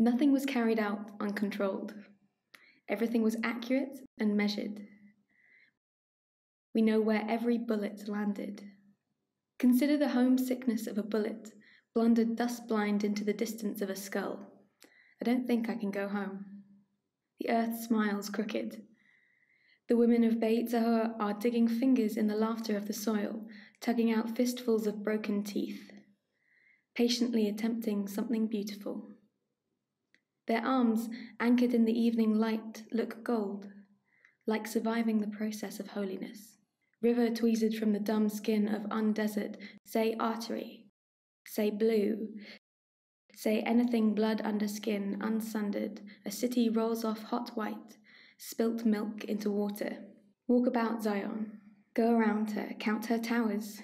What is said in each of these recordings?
Nothing was carried out uncontrolled. Everything was accurate and measured. We know where every bullet landed. Consider the homesickness of a bullet blundered thus blind into the distance of a skull. I don't think I can go home. The earth smiles crooked. The women of Beit Zahor are digging fingers in the laughter of the soil, tugging out fistfuls of broken teeth, patiently attempting something beautiful. Their arms, anchored in the evening light, look gold, like surviving the process of holiness. River tweezed from the dumb skin of undesert, say artery, say blue, say anything blood under skin, unsundered, a city rolls off hot white, spilt milk into water. Walk about Zion, go around her, count her towers,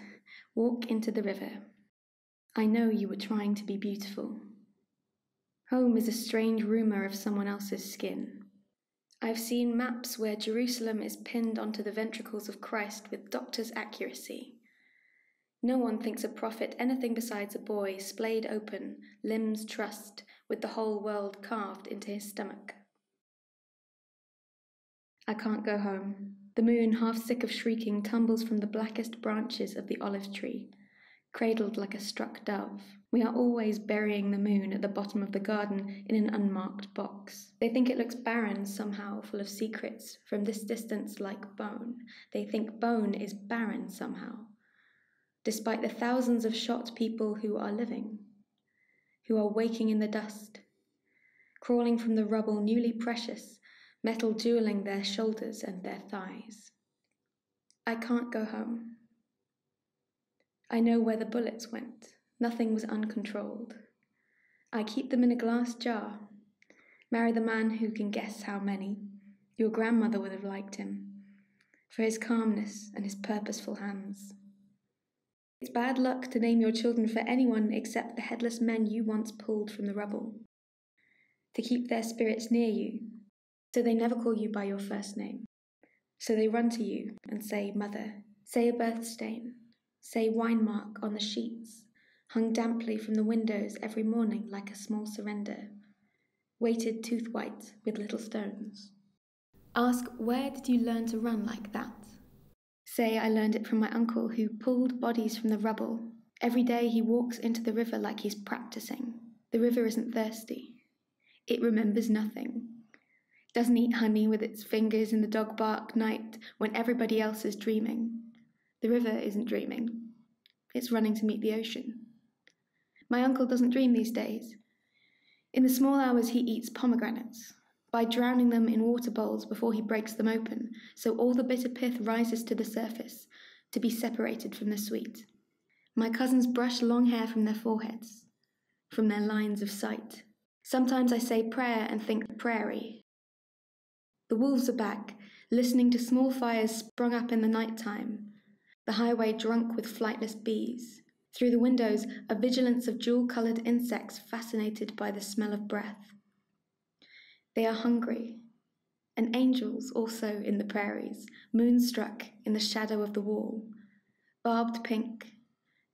walk into the river. I know you were trying to be beautiful. Home is a strange rumour of someone else's skin. I've seen maps where Jerusalem is pinned onto the ventricles of Christ with doctor's accuracy. No one thinks a prophet anything besides a boy splayed open, limbs trussed, with the whole world carved into his stomach. I can't go home. The moon, half sick of shrieking, tumbles from the blackest branches of the olive tree, cradled like a struck dove. We are always burying the moon at the bottom of the garden in an unmarked box. They think it looks barren somehow, full of secrets, from this distance like bone. They think bone is barren somehow, despite the thousands of shot people who are living, who are waking in the dust, crawling from the rubble newly precious, metal jeweling their shoulders and their thighs. I can't go home. I know where the bullets went. Nothing was uncontrolled. I keep them in a glass jar. Marry the man who can guess how many. Your grandmother would have liked him, for his calmness and his purposeful hands. It's bad luck to name your children for anyone except the headless men you once pulled from the rubble, to keep their spirits near you, so they never call you by your first name. So they run to you and say, Mother, say a birth stain, say wine mark on the sheets, hung damply from the windows every morning like a small surrender, weighted tooth-white with little stones. Ask, where did you learn to run like that? Say, I learned it from my uncle who pulled bodies from the rubble. Every day he walks into the river like he's practicing. The river isn't thirsty. It remembers nothing. It doesn't eat honey with its fingers in the dog bark night when everybody else is dreaming. The river isn't dreaming. It's running to meet the ocean. My uncle doesn't dream these days. In the small hours he eats pomegranates, by drowning them in water bowls before he breaks them open, so all the bitter pith rises to the surface, to be separated from the sweet. My cousins brush long hair from their foreheads, from their lines of sight. Sometimes I say prayer and think prairie. The wolves are back, listening to small fires sprung up in the night time, the highway drunk with flightless bees. Through the windows, a vigilance of jewel-coloured insects fascinated by the smell of breath. They are hungry, and angels also in the prairies, moonstruck in the shadow of the wall, barbed pink,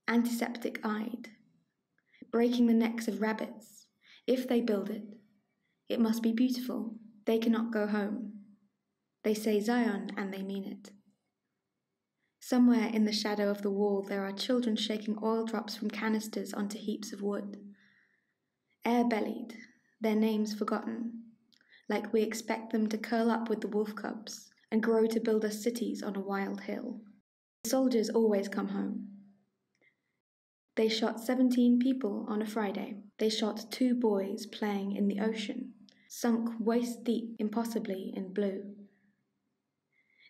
antiseptic-eyed, breaking the necks of rabbits. If they build it, it must be beautiful. They cannot go home. They say Zion, and they mean it. Somewhere in the shadow of the wall there are children shaking oil drops from canisters onto heaps of wood. Air-bellied, their names forgotten, like we expect them to curl up with the wolf cubs and grow to build us cities on a wild hill. The soldiers always come home. They shot 17 people on a Friday. They shot 2 boys playing in the ocean, sunk waist-deep impossibly in blue.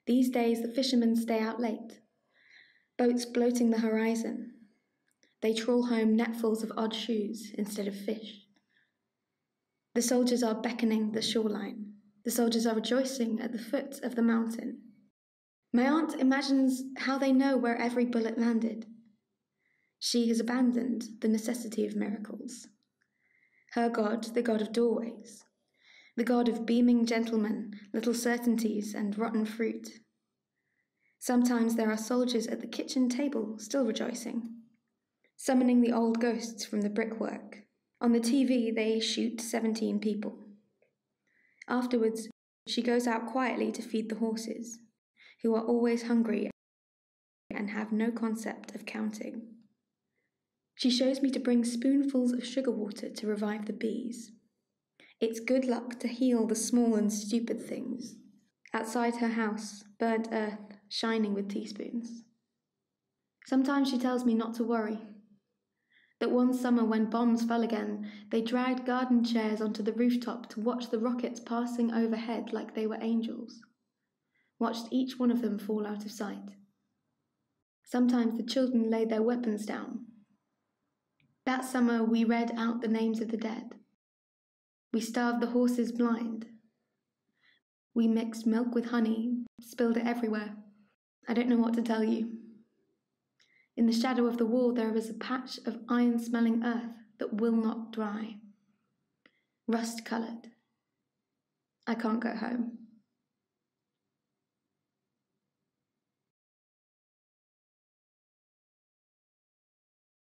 These days the fishermen stay out late, boats bloating the horizon. They trawl home netfuls of odd shoes instead of fish. The soldiers are beckoning the shoreline. The soldiers are rejoicing at the foot of the mountain. My aunt imagines how they know where every bullet landed. She has abandoned the necessity of miracles. Her God, the God of doorways, the God of beaming gentlemen, little certainties, and rotten fruit. Sometimes there are soldiers at the kitchen table still rejoicing, summoning the old ghosts from the brickwork. On the TV, they shoot 17 people. Afterwards, she goes out quietly to feed the horses, who are always hungry and have no concept of counting. She shows me to bring spoonfuls of sugar water to revive the bees. It's good luck to heal the small and stupid things. Outside her house, burnt earth shining with teaspoons. Sometimes she tells me not to worry. That one summer when bombs fell again, they dragged garden chairs onto the rooftop to watch the rockets passing overhead like they were angels. Watched each one of them fall out of sight. Sometimes the children laid their weapons down. That summer we read out the names of the dead. We starved the horses blind. We mixed milk with honey, spilled it everywhere. I don't know what to tell you. In the shadow of the wall there is a patch of iron-smelling earth that will not dry. Rust-coloured. I can't go home.